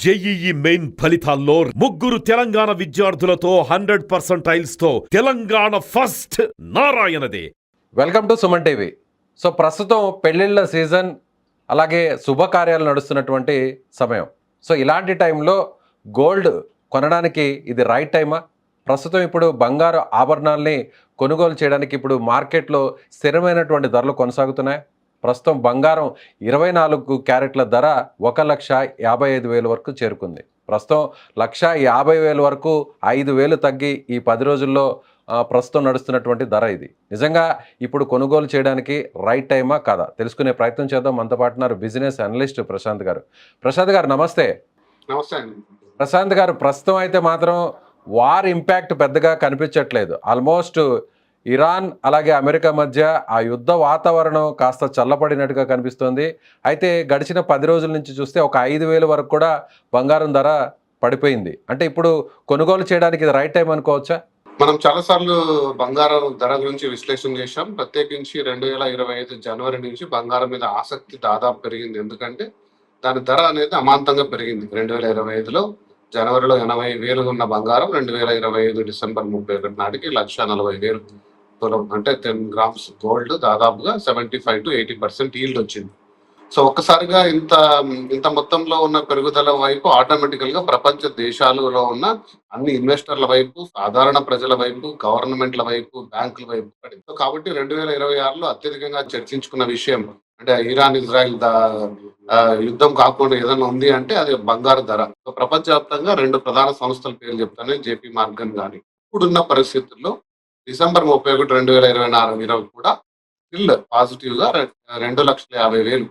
JEE main ఫలితాల్లో ముగ్గురు తెలంగాణ విద్యార్థులతో 100% తెలంగాణ ఫస్ట్ నారాయణదే. Welcome to Suman TV. So ప్రస్తుతం పెళ్ళిళ్ళ సీజన్, అలాగే శుభకార్యాలు నడుస్తున్నటువంటి సమయం. సో ఇలాంటి టైంలో గోల్డ్ కొనడానికి ఇది రైట్ టైమా? ప్రస్తుతం ఇప్పుడు బంగారు ఆభరణాలని కొనుగోలు చేయడానికి ఇప్పుడు మార్కెట్లో స్థిరమైనటువంటి ధరలు కొనసాగుతున్నాయి. ప్రస్తుతం బంగారం 24 క్యారెట్ల ధర 1,55,000 వరకు చేరుకుంది. ప్రస్తుతం 1,50,000 వరకు 5,000 తగ్గి ఈ 10 రోజుల్లో ప్రస్తుతం నడుస్తున్నటువంటి ధర ఇది. నిజంగా ఇప్పుడు కొనుగోలు చేయడానికి రైట్ టైమా కాదా తెలుసుకునే ప్రయత్నం చేద్దాం. మనతో పాటున్నారు బిజినెస్ అనలిస్ట్ ప్రశాంత్ గారు. ప్రశాంత్ గారు నమస్తే. నమస్తే అండి. ప్రశాంత్ గారు, ప్రస్తుతం అయితే మాత్రం వార్ ఇంపాక్ట్ పెద్దగా కనిపించట్లేదు. ఆల్మోస్ట్ ఇరాన్ అలాగే అమెరికా మధ్య ఆ యుద్ధ వాతావరణం కాస్త చల్లబడినట్టుగా కనిపిస్తోంది. అయితే గడిచిన 10 రోజుల నుంచి చూస్తే ఒక 5,000 వరకు కూడా బంగారం ధర పడిపోయింది. అంటే ఇప్పుడు కొనుగోలు చేయడానికి ఇది రైట్ టైం అనుకోవచ్చా? మనం చాలాసార్లు బంగారం ధర గురించి విశ్లేషణ చేశాం. ప్రత్యేకించి 2025 జనవరి నుంచి బంగారం మీద ఆసక్తి దాదాపు పెరిగింది. ఎందుకంటే దాని ధర అనేది అమాంతంగా పెరిగింది. 2025లో జనవరిలో 80,000 ఉన్న బంగారం 2025 డిసెంబర్ 31 నాటికి 1,40,000 తులం, అంటే 10 గ్రామ్స్ గోల్డ్ దాదాపుగా 75 to 80% ఈల్డ్ వచ్చింది. సో ఒక్కసారిగా ఇంత మొత్తంలో ఉన్న పెరుగుదల వైపు ఆటోమేటికల్ గా ప్రపంచ దేశాలలో ఉన్న అన్ని ఇన్వెస్టర్ల వైపు, సాధారణ ప్రజల వైపు, గవర్నమెంట్ల వైపు, బ్యాంకుల వైపు పడింది. సో కాబట్టి 2026లో అత్యధికంగా చర్చించుకున్న విషయం అంటే ఇరాన్ ఇజ్రాయెల్ యుద్ధం కాకుండా ఏదైనా ఉంది అంటే అది బంగారు ధర. సో ప్రపంచవ్యాప్తంగా 2 ప్రధాన సంస్థల పేర్లు చెప్తాను, జేపీ మార్గన్ గాని. ఇప్పుడున్న పరిస్థితుల్లో డిసెంబర్ 31, 2024 కూడా స్టిల్ పాజిటివ్ గా 2,50,000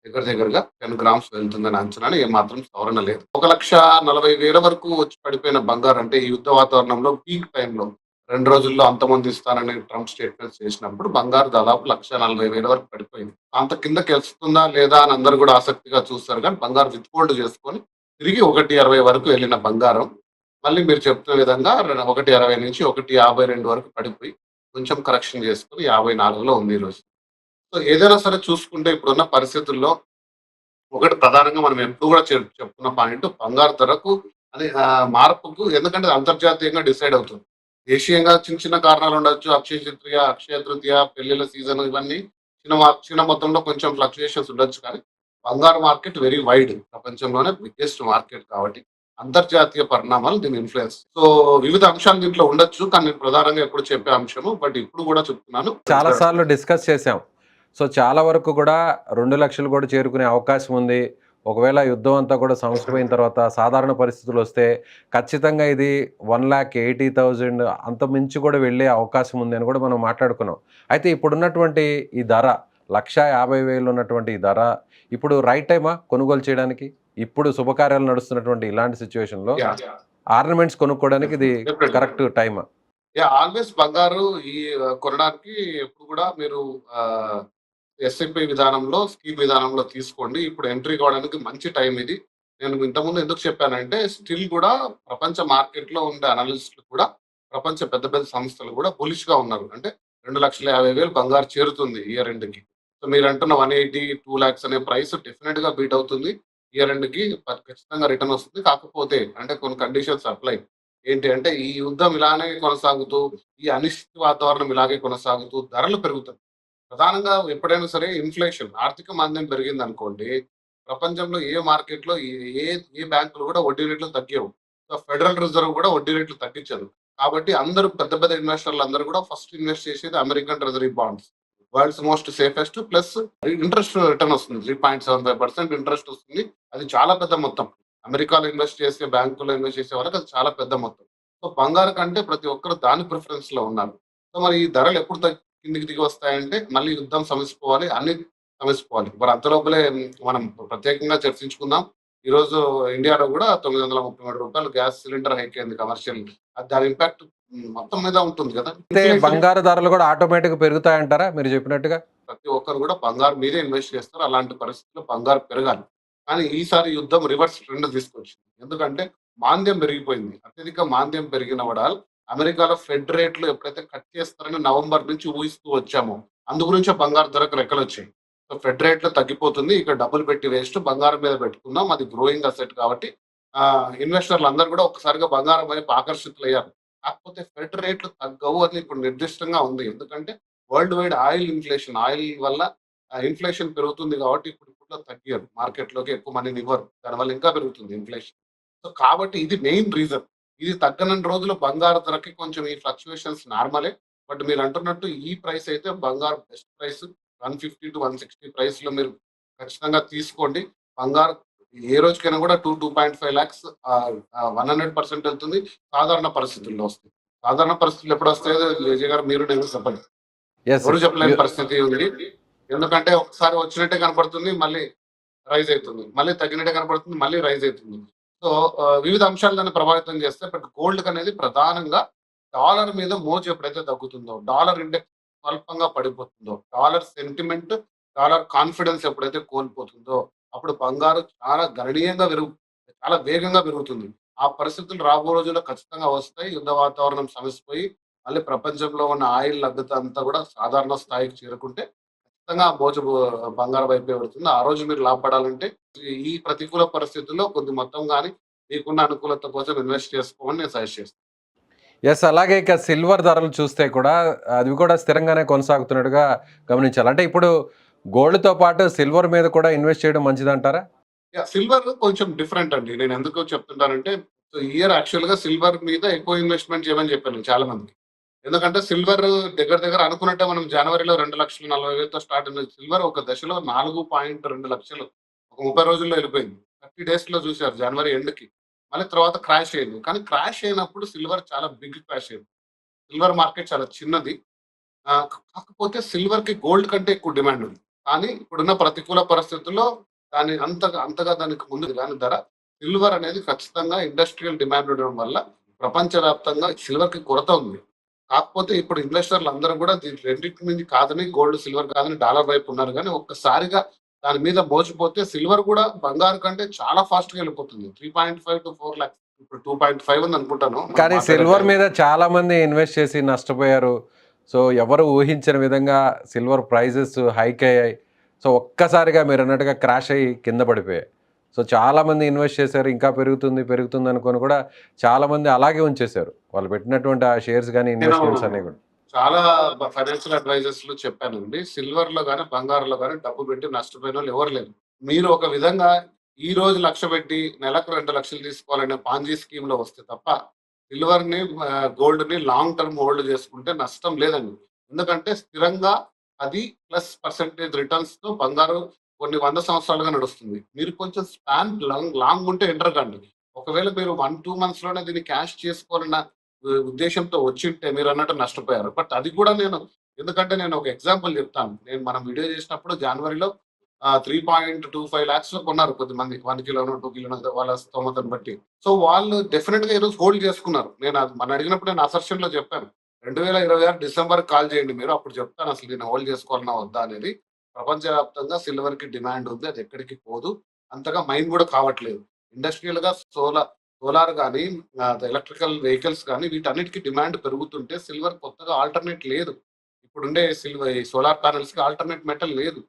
దగ్గరగా 10 గ్రామ్స్ వెళ్తుందని అంచనాలు ఏమాత్రం సవరణ లేదు. 1,40,000 వరకు వచ్చి పడిపోయిన బంగారు అంటే ఈ యుద్ధ వాతావరణంలో పీక్ టైంలో 2 రోజుల్లో అంతమంది ఇస్తానని ట్రంప్ స్టేట్మెంట్స్ చేసినప్పుడు బంగారు దాదాపు 1,40,000 వరకు పడిపోయింది. అంత కిందకి వెళ్తుందా లేదా అని అందరూ కూడా ఆసక్తిగా చూస్తారు. కానీ బంగారు విత్ గోల్డ్ చేసుకొని తిరిగి 1,60 వరకు వెళ్ళిన బంగారం మళ్ళీ మీరు చెప్తున్న విధంగా 1,60 నుంచి 1,52 వరకు పడిపోయి కొంచెం కరెక్షన్ చేసుకుని 54లో ఉంది ఈరోజు. సో ఏదైనా సరే చూసుకుంటే ఇప్పుడున్న పరిస్థితుల్లో ఒకటి ప్రధానంగా మనం ఎప్పుడు కూడా చెప్పుకున్న పాయింట్ బంగారు ధరకు అని మార్పుకు, ఎందుకంటే అంతర్జాతీయంగా డిసైడ్ అవుతుంది. దేశీయంగా చిన్న కారణాలు ఉండొచ్చు, అక్షయ తృతీయ, పెళ్లిళ్ళ సీజన్, ఇవన్నీ చిన్న మొత్తంలో కొంచెం ఫ్లక్చుయేషన్స్ ఉండొచ్చు. కానీ బంగారు మార్కెట్ వెరీ వైడ్, ప్రపంచంలోనే బిగ్గెస్ట్ మార్కెట్ కాబట్టి అంతర్జాతీయ పరిణామాలు దీని ఇన్ఫ్లుయెన్స్. సో వివిధ అంశాలు దీంట్లో ఉండొచ్చు, కానీ నేను ప్రధానంగా ఎప్పుడు చెప్పే అంశము బట్ ఇప్పుడు కూడా చెప్తున్నాను, చాలా సార్లు డిస్కస్ చేశాం. సో చాలా వరకు కూడా 2 లక్షలు కూడా చేరుకునే అవకాశం ఉంది. ఒకవేళ యుద్ధం అంతా కూడా సమసిపోయిన తర్వాత సాధారణ పరిస్థితులు వస్తే ఖచ్చితంగా ఇది 1,80,000 అంత మించి కూడా వెళ్ళే అవకాశం ఉంది అని కూడా మనం మాట్లాడుకున్నాం. అయితే ఇప్పుడున్నటువంటి ఈ ధర 1,50,000 ఉన్నటువంటి ఈ ధర ఇప్పుడు రైట్ టైమా కొనుగోలు చేయడానికి? ఇప్పుడు శుభకార్యాలు నడుస్తున్నటువంటి ఇలాంటి సిచ్యువేషన్లో ఆర్నమెంట్స్ కొనుక్కోవడానికి ఇది కరెక్ట్ టైమా? ఆల్వేస్ బంగారు ఈ కొనడానికి ఎప్పుడు కూడా మీరు ఎస్ఎంపీ విధానంలో, స్కీమ్ విధానంలో తీసుకోండి. ఇప్పుడు ఎంట్రీ కావడానికి మంచి టైం ఇది. నేను ఇంతకుముందు ఎందుకు చెప్పానంటే స్టిల్ కూడా ప్రపంచ మార్కెట్లో ఉండే అనలిస్టులు కూడా, ప్రపంచ పెద్ద పెద్ద సంస్థలు కూడా బులిష్ గా ఉన్నారు. అంటే 2,50,000 బంగారు చేరుతుంది ఇయర్ ఎండ్కి. సో మీరు అంటున్న 180, 2 lakhs అనే ప్రైస్ డెఫినెట్ గా బీట్ అవుతుంది. ఇయర్ ఎండ్కి ఖచ్చితంగా రిటర్న్ వస్తుంది. కాకపోతే అంటే కొన్ని కండిషన్స్ అప్లై. ఏంటి అంటే ఈ యుద్ధం ఇలానే కొనసాగుతూ, ఈ అనిశ్చిత వాతావరణం ఇలాగే కొనసాగుతూ ధరలు పెరుగుతాయి. ప్రధానంగా ఎప్పుడైనా సరే ఇన్ఫ్లేషన్, ఆర్థిక మాంద్యం పెరిగింది అనుకోండి, ప్రపంచంలో ఏ మార్కెట్లో ఏ ఏ బ్యాంకులు కూడా వడ్డీ రేట్లు తగ్గవు. సో ఫెడరల్ రిజర్వ్ కూడా వడ్డీ రేట్లు తగ్గించదు. కాబట్టి అందరూ పెద్ద పెద్ద ఇన్వెస్టర్లు అందరూ కూడా ఫస్ట్ ఇన్వెస్ట్ చేసేది American treasury bonds, world's most safest. Plus interest return వస్తుంది, 3.75% ఇంట్రెస్ట్ వస్తుంది. అది చాలా పెద్ద మొత్తం. అమెరికాలో ఇన్వెస్ట్ చేసే, బ్యాంకులో ఇన్వెస్ట్ చేసే వాళ్ళకి అది చాలా పెద్ద మొత్తం. సో బంగారు కంటే ప్రతి ఒక్కరు దాని ప్రిఫరెన్స్ లో ఉన్నారు. సో మరి ఈ ధరలు ఎప్పుడు కిందికి దిగి వస్తాయంటే మళ్ళీ యుద్ధం సమసిపోవాలి, అన్ని సమసిపోవాలి. మరి అంతలోపలే మనం ప్రత్యేకంగా చర్చించుకుందాం. ఈ రోజు ఇండియాలో కూడా 933 రూపాయలు గ్యాస్ సిలిండర్ హైక్ అయింది కమర్షియల్. దాని ఇంపాక్ట్ మొత్తం మీద ఉంటుంది కదా. బంగారు ధరలు కూడా ఆటోమేటిక్ పెరుగుతాయంటారా మీరు చెప్పినట్టుగా? ప్రతి ఒక్కరు కూడా బంగారు మీదే ఇన్వెస్ట్ చేస్తారు. అలాంటి పరిస్థితుల్లో బంగారు పెరగాలి. కానీ ఈసారి యుద్ధం రివర్స్ ట్రెండ్ తీసుకొచ్చింది. ఎందుకంటే మాంద్యం పెరిగిపోయింది. అత్యధిక మాంద్యం పెరిగిన వడాల్ అమెరికాలో ఫెడ్ రేట్లు ఎప్పుడైతే కట్ చేస్తారని నవంబర్ నుంచి ఊహిస్తూ వచ్చామో అందు గురించే బంగారు ధరకు రెక్కలు వచ్చాయి. సో ఫెడ్ రేట్లో తగ్గిపోతుంది, ఇక్కడ డబ్బులు పెట్టి వేస్ట్, బంగారం మీద పెట్టుకుందాం, అది గ్రోయింగ్ అసెట్ కాబట్టి ఇన్వెస్టర్లు అందరూ కూడా ఒక్కసారిగా బంగారం వైపు ఆకర్షితులయ్యారు. కాకపోతే ఫెడ్ రేట్లు తగ్గవు అని ఇప్పుడు నిర్దిష్టంగా ఉంది. ఎందుకంటే వరల్డ్ వైడ్ ఆయిల్ వల్ల ఇన్ఫ్లేషన్ పెరుగుతుంది కాబట్టి ఇప్పుడిప్పుట్లో తగ్గియరు. మార్కెట్‌లోకి ఎక్కువ మనీని ఇవ్వరు. దానివల్ల ఇంకా పెరుగుతుంది ఇన్ఫ్లేషన్. సో, కాబట్టి ఇది మెయిన్ రీజన్. ఇది తగ్గనన్ని రోజులు బంగారు ధరకి కొంచెం ఈ ఫ్లక్చుయేషన్స్ నార్మలే. బట్ మీరంటున్నట్టు ఈ ప్రైస్ అయితే బంగారు బెస్ట్ ప్రైస్ 150-160 ప్రైస్‌లో మీరు ఖచ్చితంగా తీసుకోండి. బంగారు ఏ రోజుకైనా కూడా 2.5 లాక్స్ 100% వెళ్తుంది. సాధారణ పరిస్థితుల్లో వస్తుంది. సాధారణ పరిస్థితులు ఎప్పుడొస్తాయో విజయ్ గారు మీరు నేను చెప్పండి. ఎస్. ఎవరు చెప్పలేని పరిస్థితి ఉంది. ఎందుకంటే ఒకసారి వచ్చినట్టే కనపడుతుంది. మళ్ళీ రైజ్ అవుతుంది. మళ్ళీ తగ్గినట్టే కనపడుతుంది. మళ్ళీ రైజ్ అవుతుంది. సో, వివిధ అంశాలు దాన్ని ప్రభావితం చేస్తాయి. బట్ గోల్డ్ అనేది ప్రధానంగా డాలర్ మీద మోజు ఎప్పుడైతే తగ్గుతుందో, డాలర్ ఇండెక్స్ స్వల్పంగా పడిపోతుందో, డాలర్ సెంటిమెంట్, డాలర్ కాన్ఫిడెన్స్ ఎప్పుడైతే కోల్పోతుందో, అప్పుడు బంగారు చాలా వేగంగా పెరుగుతుంది. ఆ పరిస్థితులు రాబో రోజుల్లో ఖచ్చితంగా వస్తాయి. యుద్ధ వాతావరణం సమసిపోయి మళ్ళీ ప్రపంచంలో ఉన్న ఆయిల్ లభ్యత అంతా కూడా సాధారణ స్థాయికి చేరుకుంటే ఖచ్చితంగా ఆ మోజు బంగారం వైపే పడుతుంది. ఆ రోజు మీరు లాభపడాలంటే ఈ ప్రతికూల పరిస్థితుల్లో కొద్ది మొత్తం గాని మీకున్న అనుకూలత కోసం ఇన్వెస్ట్ చేసుకోమని నేను సజెస్ట్ చేస్తాను. ఎస్. అలాగే ఇక సిల్వర్ ధరలు చూస్తే కూడా అవి కూడా స్థిరంగానే కొనసాగుతున్నట్టుగా గమనించాలి. అంటే ఇప్పుడు గోల్డ్‌తో పాటు సిల్వర్ మీద కూడా ఇన్వెస్ట్ చేయడం మంచిదంటారా? సిల్వర్ కొంచెం డిఫరెంట్ అండి. నేను ఎందుకు చెప్తుంటానంటే ఇయర్ యాక్చువల్‌గా సిల్వర్ మీద ఎక్కువ ఇన్వెస్ట్‌మెంట్ చేయమని చెప్పాను చాలా మందికి. ఎందుకంటే సిల్వర్ దగ్గర దగ్గర అనుకున్నట్టే మనం జనవరిలో 2,40,000తో స్టార్ట్ అయిన సిల్వర్ ఒక దశలో 4.2 లక్షలు ఒక 30 రోజుల్లో వెళ్ళిపోయింది. 30 డేస్‌లో చూసారు జనవరి ఎండ్‌కి. మళ్ళీ తర్వాత క్రాష్ అయింది. కానీ క్రాష్ అయినప్పుడు సిల్వర్ చాలా బిగ్ క్రాష్ అయింది. సిల్వర్ మార్కెట్ చాలా చిన్నది. కాకపోతే సిల్వర్‌కి గోల్డ్ కంటే ఎక్కువ డిమాండ్ ఉంది. కానీ ఇప్పుడున్న ప్రతికూల పరిస్థితుల్లో అంతగా దానికి ముందు దాని ధర సిల్వర్ అనేది ఖచ్చితంగా ఇండస్ట్రియల్ డిమాండ్ ఉండడం వల్ల ప్రపంచవ్యాప్తంగా సిల్వర్‌కి కొరత ఉంది. కాకపోతే ఇప్పుడు ఇన్వెస్టర్లు అందరూ కూడా రెండింటి మీద కాదని గోల్డ్, సిల్వర్ కాదని డాలర్ వైపు ఉన్నారు. కానీ ఒక్కసారిగా దాని మీద మోసపోతే సిల్వర్ కూడా బంగారు కంటే చాలా ఫాస్ట్‌గా వెళ్ళిపోతుంది. 3.5-4 లాక్స్ ఇప్పుడు 2.5 ఉంది అనుకుంటాను. మనం కానీ మాట్లాడే సిల్వర్ టైం. మీద చాలామంది ఇన్వెస్ట్ చేసి నష్టపోయారు. సో, ఎవరు ఊహించని విధంగా సిల్వర్ ప్రైజెస్ హైక్ అయ్యాయి. సో, ఒక్కసారిగా మీరన్నట్టుగా క్రాష్ అయ్యి కింద పడిపోయాయి. సో, చాలామంది ఇన్వెస్ట్ చేశారు. ఇంకా పెరుగుతుంది, పెరుగుతుంది అనుకోని కూడా చాలామంది అలాగే ఉంచేశారు. వాళ్ళు పెట్టినటువంటి ఆ షేర్స్ గానీ, నేను ఇన్వెస్ట్‌మెంట్స్ అన్నీ కూడా. చాలా ఫైనాన్షియల్ అడ్వైజర్స్‌లో చెప్పానండి. సిల్వర్‌లో గాని, బంగారంలో గాని డబ్బు పెట్టి నష్టపోయినోళ్ళు ఎవరు లేరు. మీరు ఒక విధంగా ఈ రోజు 1,00,000 పెట్టి నెలకు 2,00,000 తీసుకోవాలనే పాంజీ స్కీమ్‌లో వస్తే తప్ప సిల్వర్‌ని గోల్డ్‌ని లాంగ్ టర్మ్ హోల్డ్ చేసుకుంటే నష్టం లేదండి. ఎందుకంటే స్థిరంగా అది ప్లస్ పర్సెంటేజ్ రిటర్న్స్‌తో బంగారం కొన్ని 100 సంవత్సరాలుగా నడుస్తుంది. మీరు కొంచెం స్పాన్ లాంగ్ ఉంటే ఎంటర్ కండి. ఒకవేళ మీరు 1-2 మంత్స్‌లోనే దీన్ని క్యాష్ చేసుకోవాలన్న ఉద్దేశంతో వచ్చింటే మీరన్నట్టు నష్టపోయారు. బట్ అది కూడా ఎందుకంటే నేను ఒక ఎగ్జాంపుల్ చెప్తాను. మనం వీడియో చేసినప్పుడు జనవరిలో 3.25 లాక్స్‌లో కొన్నారు కొద్దిమంది. 1 కిలోనో, 2 కిలోనో వాళ్ళ స్తోమతను బట్టి. సో, వాళ్ళు డెఫినిట్‌గా ఈరోజు హోల్డ్ చేసుకున్నారు. మొన్న అడిగినప్పుడు నేను అసర్షన్‌లో చెప్పాను. 2026 డిసెంబర్‌కి కాల్ చేయండి మీరు. అప్పుడు చెప్తాను అసలు దీన్ని హోల్డ్ చేసుకోవాలన్నా వద్దా అనేది. ప్రపంచవ్యాప్తంగా సిల్వర్‌కి డిమాండ్ ఉంది. అది ఎక్కడికి పోదు. అంతగా మైన్ కూడా కావట్లేదు. ఇండస్ట్రియల్‌గా సోలార్ గాని, ఎలక్ట్రికల్ వెహికల్స్ గాని వీటన్నిటికి డిమాండ్ పెరుగుతుంటే సిల్వర్ కొత్తగా ఆల్టర్‌నేట్ లేదు. ఇప్పుడుండే ఈ సోలార్ ప్యానెల్స్‌కి ఆల్టర్‌నేట్ మెటల్ లేదు.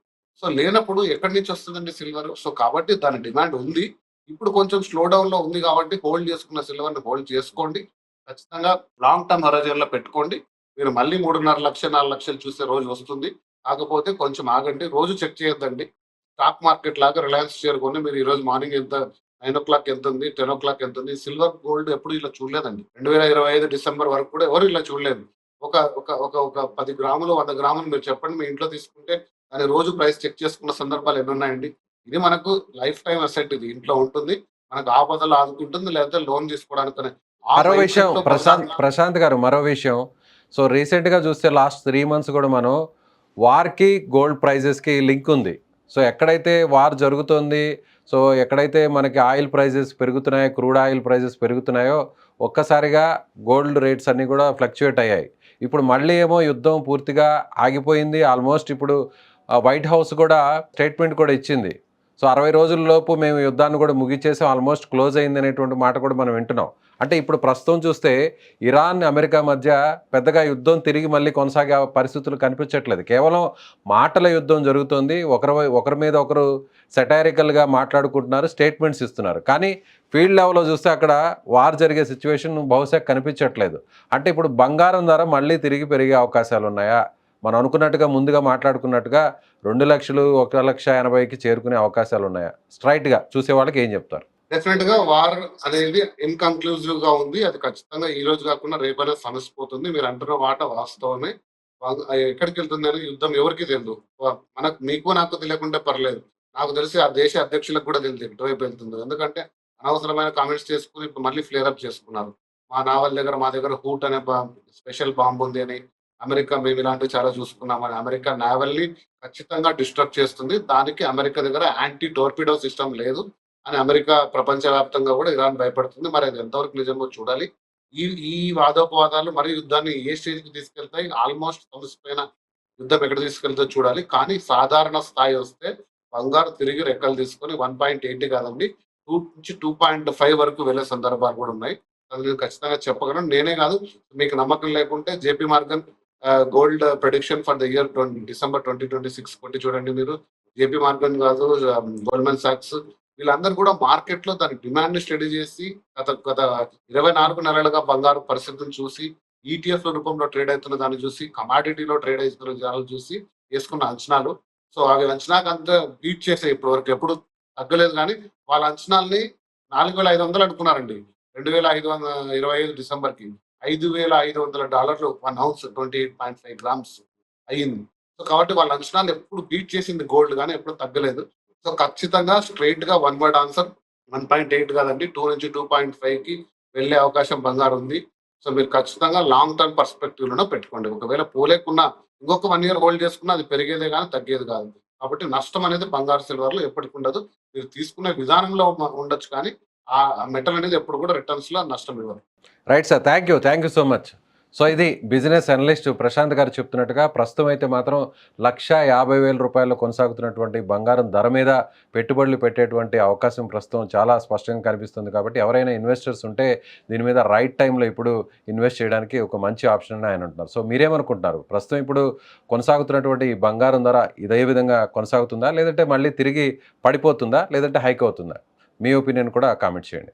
సో, లేనప్పుడు ఎక్కడి నుంచి వస్తుందండి సిల్వర్? సో, కాబట్టి దాని డిమాండ్ ఉంది. ఇప్పుడు కొంచెం స్లో డౌన్‌లో ఉంది కాబట్టి హోల్డ్ చేసుకున్న సిల్వర్‌ని హోల్డ్ చేసుకోండి. ఖచ్చితంగా లాంగ్ టర్మ్ హొరైజన్‌లో పెట్టుకోండి. మీరు మళ్ళీ 3,500,000, 4,00,000 చూసే రోజు వస్తుంది. కాకపోతే కొంచెం ఆగండి. రోజు చెక్ చేయొద్దండి. స్టాక్ మార్కెట్ లాగా రిలయన్స్ షేర్ కొని మీరు ఈరోజు మార్నింగ్ ఎంత 9:00 ఎంతుంది, 10:00 ఎంతుంది. సిల్వర్, గోల్డ్ ఎప్పుడు ఇలా చూడలేదండి. 2025 డిసెంబర్ వరకు కూడా ఎవరు ఇలా చూడలేదు. ఒక ఒక ఒక ఒక 10 గ్రాములు, 100 గ్రాములు మీరు చెప్పండి మీ ఇంట్లో తీసుకుంటే దాన్ని రోజు ప్రైస్ చెక్ చేసుకున్న సందర్భాలు ఎన్నున్నాయండి? ఇది మనకు లైఫ్ టైమ్ అసెట్ ఇది. ఇంట్లో ఉంటుంది. మనకు ఆపదలో ఆదుకుంటుంది. లేకపోతే లోన్ తీసుకోవడానికనే. ఆ మరో మైండ్ విషయం సెట్‌లో ప్రశాంత్ గారు, మరో విషయం. సో, రీసెంట్‌గా చూస్తే లాస్ట్ 3 మంత్స్ కూడా మనం వార్‌కి, గోల్డ్ ప్రైజెస్‌కి లింక్ ఉంది. సో, ఎక్కడైతే వార్ జరుగుతోంది, సో, ఎక్కడైతే మనకి ఆయిల్ ప్రైజెస్ పెరుగుతున్నాయో, క్రూడ్ ఆయిల్ ప్రైజెస్ పెరుగుతున్నాయో, ఒక్కసారిగా గోల్డ్ రేట్స్ అన్నీ కూడా ఫ్లక్చుయేట్ అయ్యాయి. ఇప్పుడు మళ్ళీ ఏమో యుద్ధం పూర్తిగా ఆగిపోయింది. ఆల్మోస్ట్ ఇప్పుడు వైట్ హౌస్ కూడా స్టేట్మెంట్ కూడా ఇచ్చింది. సో 60 రోజుల్లోపు మేము యుద్ధాన్ని కూడా ముగిచేసి ఆల్మోస్ట్ క్లోజ్ అయింది అనేటువంటి మాట కూడా మనం వింటున్నాం. అంటే ఇప్పుడు ప్రస్తుతం చూస్తే ఇరాన్ అమెరికా మధ్య పెద్దగా యుద్ధం తిరిగి మళ్ళీ కొనసాగే పరిస్థితులు కనిపించట్లేదు. కేవలం మాటల యుద్ధం జరుగుతుంది. ఒకరి మీద ఒకరు సెటైరికల్గా మాట్లాడుకుంటున్నారు, స్టేట్మెంట్స్ ఇస్తున్నారు. కానీ ఫీల్డ్ లెవెల్లో చూస్తే అక్కడ వార్ జరిగే సిచ్యువేషన్ బహుశా కనిపించట్లేదు. అంటే ఇప్పుడు బంగారం ధర మళ్ళీ తిరిగి పెరిగే అవకాశాలు ఉన్నాయా? మనం అనుకున్నట్టుగా ముందుగా మాట్లాడుకున్నట్టుగా 2 లక్షలు 1,80,000కి చేరుకునే అవకాశాలు ఉన్నాయా? స్ట్రైట్గా చూసే వాళ్ళకి ఏం చెప్తారు? డెఫినెట్ గా వార్ అనేది ఇన్కన్క్లూజివ్ గా ఉంది. అది ఖచ్చితంగా ఈ రోజు కాకుండా రేపైనా సమసిపోతుంది. మీరు అంటున్న మాట వాస్తవమే. ఎక్కడికి వెళ్తుంది అని యుద్ధం ఎవరికి తెలియదు. మీకు నాకు తెలియకుండా పర్లేదు. నాకు తెలిసి ఆ దేశ అధ్యక్షులకు కూడా తెలియదు ఎటువైపు వెళ్తుందో. ఎందుకంటే అనవసరమైన కామెంట్స్ చేసుకుని ఇప్పుడు మళ్ళీ ఫ్లేర్ అప్ చేసుకున్నారు. మా దగ్గర హూట్ అనే స్పెషల్ బాంబు ఉంది అని, అమెరికా మేము ఇలాంటివి చాలా చూసుకున్నామని. అమెరికా నావల్ని ఖచ్చితంగా డిస్ట్రక్ట్ చేస్తుంది. దానికి అమెరికా దగ్గర యాంటీ టోర్పిడో సిస్టమ్ లేదు అని అమెరికా ప్రపంచవ్యాప్తంగా కూడా ఇరాన్ భయపడుతుంది. మరి అది ఎంతవరకు నిజమో చూడాలి. ఈ ఈ వాదోపవాదాలు మరి యుద్ధాన్ని ఏ స్టేజ్కి తీసుకెళ్తాయి? ఆల్మోస్ట్ సమసిపోయిన యుద్ధం ఎక్కడ తీసుకెళ్తే చూడాలి. కానీ సాధారణ స్థాయి వస్తే బంగారు తిరిగి రెక్కలు తీసుకొని 1.8 కాదండి 2 నుంచి 2.5 వరకు వెళ్ళే సందర్భాలు కూడా ఉన్నాయి. అది నేను ఖచ్చితంగా చెప్పగలను. నేనే కాదు, మీకు నమ్మకం లేకుంటే JP Morgan gold prediction for the year December 2026 కొట్టి చూడండి మీరు. జేపీ మార్గన్ కాదు, గోల్డ్మెన్ సాక్స్, వీళ్ళందరూ కూడా మార్కెట్ లో దాని డిమాండ్ స్టడీ చేసి గత 24 నెలలుగా బంగారు పరిస్థితిని చూసి, ఈటీఎఫ్ రూపంలో ట్రేడ్ అవుతున్న దాన్ని చూసి, కమాడిటీలో ట్రేడ్ అవుతున్న దాన్ని చూసి వేసుకున్న అంచనాలు. సో అవి అంచనాకు అంత బీట్ చేసే ఇప్పటి వరకు ఎప్పుడు తగ్గలేదు. కానీ వాళ్ళ అంచనాల్ని 4,500 అనుకున్నారండి 2025 డిసెంబర్కి. $5,500 1 ounce 28.5 grams అయ్యింది. సో కాబట్టి వాళ్ళ అంచనాలు ఎప్పుడు బీట్ చేసింది గోల్డ్, కానీ ఎప్పుడు తగ్గలేదు. సో ఖచ్చితంగా స్ట్రైట్ గా 1 word ఆన్సర్ 1.8 కాదండి 2 నుంచి 2.5కి వెళ్ళే అవకాశం బంగారు ఉంది. సో మీరు ఖచ్చితంగా లాంగ్ టర్మ్ పర్స్పెక్టివ్ లోనే పెట్టుకోండి. ఒకవేళ పోలేకున్నా ఇంకొక 1 year హోల్డ్ చేసుకున్నా అది పెరిగేదే కానీ తగ్గేది కాదు. కాబట్టి నష్టం అనేది బంగారు సిల్వర్ లో ఎప్పటికి ఉండదు. మీరు తీసుకునే విధానంలో ఉండొచ్చు, కానీ ఆ మెటల్ అనేది ఎప్పుడు కూడా రిటర్న్స్ లో నష్టం ఇవ్వదు. Right sir, thank you so much. So ఇది బిజినెస్ అనలిస్ట్ ప్రశాంత్ గారు చెప్తున్నట్టుగా ప్రస్తుతం అయితే మాత్రం ₹1,50,000 కొనసాగుతున్నటువంటి బంగారం ధర మీద పెట్టుబడులు పెట్టేటువంటి అవకాశం ప్రస్తుతం చాలా స్పష్టంగా కనిపిస్తుంది. కాబట్టి ఎవరైనా ఇన్వెస్టర్స్ ఉంటే దీని మీద రైట్ టైంలో ఇప్పుడు ఇన్వెస్ట్ చేయడానికి ఒక మంచి ఆప్షన్ అని ఆయన అంటున్నారు. సో మీరేమనుకుంటున్నారు? ప్రస్తుతం ఇప్పుడు కొనసాగుతున్నటువంటి ఈ బంగారం ధర ఇదే విధంగా కొనసాగుతుందా, లేదంటే మళ్ళీ తిరిగి పడిపోతుందా, లేదంటే హైక్ అవుతుందా? మీ ఒపీనియన్ కూడా కామెంట్ చేయండి.